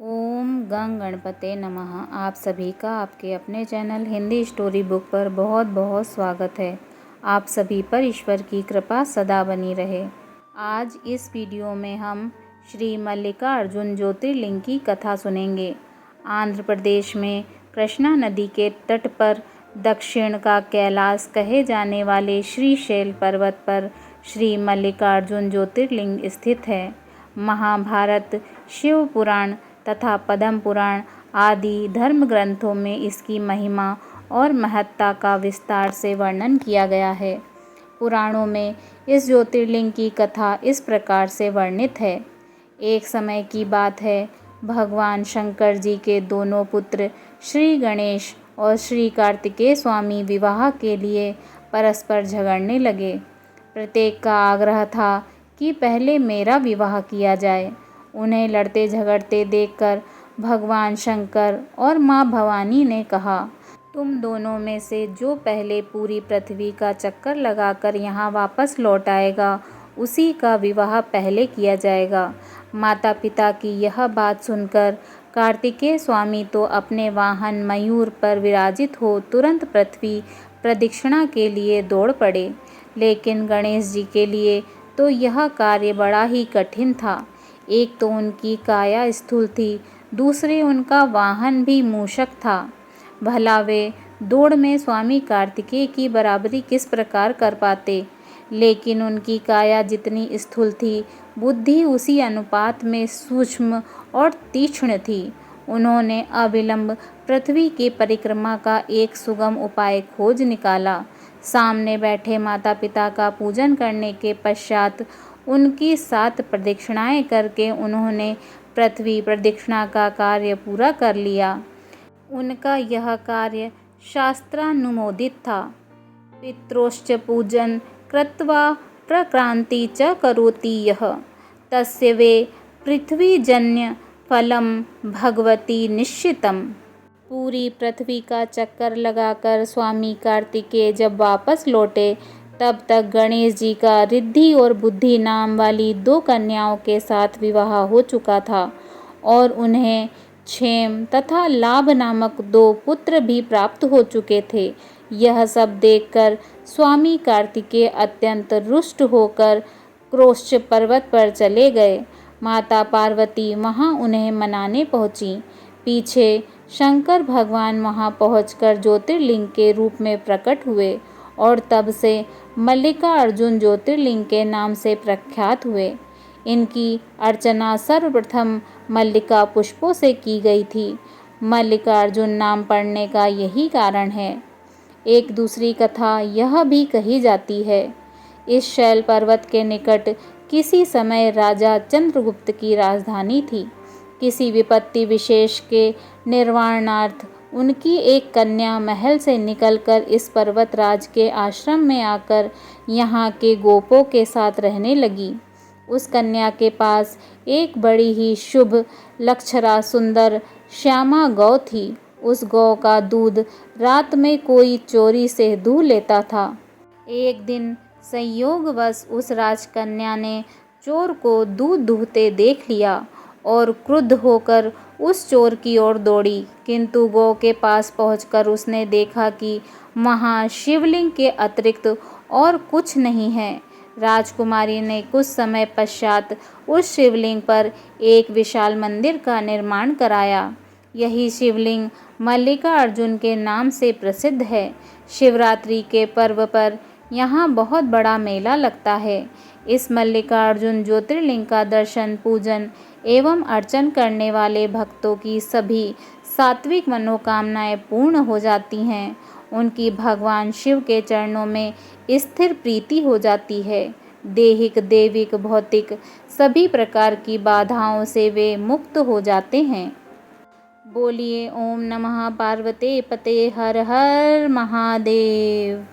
ओम गंग गणपते नमः। आप सभी का आपके अपने चैनल हिंदी स्टोरी बुक पर बहुत बहुत स्वागत है। आप सभी पर ईश्वर की कृपा सदा बनी रहे। आज इस वीडियो में हम श्री मल्लिकार्जुन ज्योतिर्लिंग की कथा सुनेंगे। आंध्र प्रदेश में कृष्णा नदी के तट पर दक्षिण का कैलाश कहे जाने वाले श्रीशैल पर्वत पर श्री मल्लिकार्जुन ज्योतिर्लिंग स्थित है। महाभारत, शिव पुराण तथा पद्म पुराण आदि धर्म ग्रंथों में इसकी महिमा और महत्ता का विस्तार से वर्णन किया गया है। पुराणों में इस ज्योतिर्लिंग की कथा इस प्रकार से वर्णित है। एक समय की बात है, भगवान शंकर जी के दोनों पुत्र श्री गणेश और श्री कार्तिकेय स्वामी विवाह के लिए परस्पर झगड़ने लगे। प्रत्येक का आग्रह था कि पहले मेरा विवाह किया जाए। उन्हें लड़ते झगड़ते देखकर भगवान शंकर और माँ भवानी ने कहा, तुम दोनों में से जो पहले पूरी पृथ्वी का चक्कर लगाकर यहाँ वापस लौट आएगा, उसी का विवाह पहले किया जाएगा। माता पिता की यह बात सुनकर कार्तिकेय स्वामी तो अपने वाहन मयूर पर विराजित हो तुरंत पृथ्वी प्रदक्षिणा के लिए दौड़ पड़े। लेकिन गणेश जी के लिए तो यह कार्य बड़ा ही कठिन था। एक तो उनकी काया स्थूल थी, दूसरे उनका वाहन भी मूषक था। भला वे दौड़ में स्वामी कार्तिकेय की बराबरी किस प्रकार कर पाते। लेकिन उनकी काया जितनी स्थूल थी, बुद्धि उसी अनुपात में सूक्ष्म और तीक्ष्ण थी। उन्होंने अविलंब पृथ्वी की परिक्रमा का एक सुगम उपाय खोज निकाला। सामने बैठे माता पिता का पूजन करने के पश्चात उनकी 7 प्रदक्षिणाएं करके उन्होंने पृथ्वी प्रदक्षिणा का कार्य पूरा कर लिया। उनका यह कार्य शास्त्रानुमोदित था। पितरोश्च पूजन कृत्वा प्रक्रांति च करोति यः तस्य वे पृथ्वीजन्य फलम भगवती निश्चितम। पूरी पृथ्वी का चक्कर लगाकर स्वामी कार्तिकेय जब वापस लौटे, तब तक गणेश जी का रिद्धि और बुद्धि नाम वाली 2 कन्याओं के साथ विवाह हो चुका था और उन्हें क्षेम तथा लाभ नामक 2 पुत्र भी प्राप्त हो चुके थे। यह सब देखकर स्वामी कार्तिकेय अत्यंत रुष्ट होकर क्रोश्च पर्वत पर चले गए। माता पार्वती वहां उन्हें मनाने पहुंची। पीछे शंकर भगवान वहां पहुंचकर ज्योतिर्लिंग के रूप में प्रकट हुए और तब से मल्लिकार्जुन ज्योतिर्लिंग के नाम से प्रख्यात हुए। इनकी अर्चना सर्वप्रथम मल्लिका पुष्पों से की गई थी। मल्लिकार्जुन नाम पड़ने का यही कारण है। एक दूसरी कथा यह भी कही जाती है, इस शैल पर्वत के निकट किसी समय राजा चंद्रगुप्त की राजधानी थी। किसी विपत्ति विशेष के निर्वाणार्थ उनकी एक कन्या महल से निकलकर इस पर्वतराज के आश्रम में आकर यहाँ के गोपों के साथ रहने लगी। उस कन्या के पास एक बड़ी ही शुभ लक्षणा सुंदर श्यामा गौ थी। उस गौ का दूध रात में कोई चोरी से दूह लेता था। एक दिन संयोगवश उस राजकन्या ने चोर को दूध दूहते देख लिया और क्रुद्ध होकर उस चोर की ओर दौड़ी। किंतु गौ के पास पहुंचकर उसने देखा कि वहाँ शिवलिंग के अतिरिक्त और कुछ नहीं है। राजकुमारी ने कुछ समय पश्चात उस शिवलिंग पर एक विशाल मंदिर का निर्माण कराया। यही शिवलिंग मल्लिकार्जुन के नाम से प्रसिद्ध है। शिवरात्रि के पर्व पर यहाँ बहुत बड़ा मेला लगता है। इस मल्लिकार्जुन ज्योतिर्लिंग का दर्शन, पूजन एवं अर्चन करने वाले भक्तों की सभी सात्विक मनोकामनाएं पूर्ण हो जाती हैं। उनकी भगवान शिव के चरणों में स्थिर प्रीति हो जाती है। देहिक, देविक, भौतिक सभी प्रकार की बाधाओं से वे मुक्त हो जाते हैं। बोलिए ओम नमः पार्वते पते हर हर महादेव।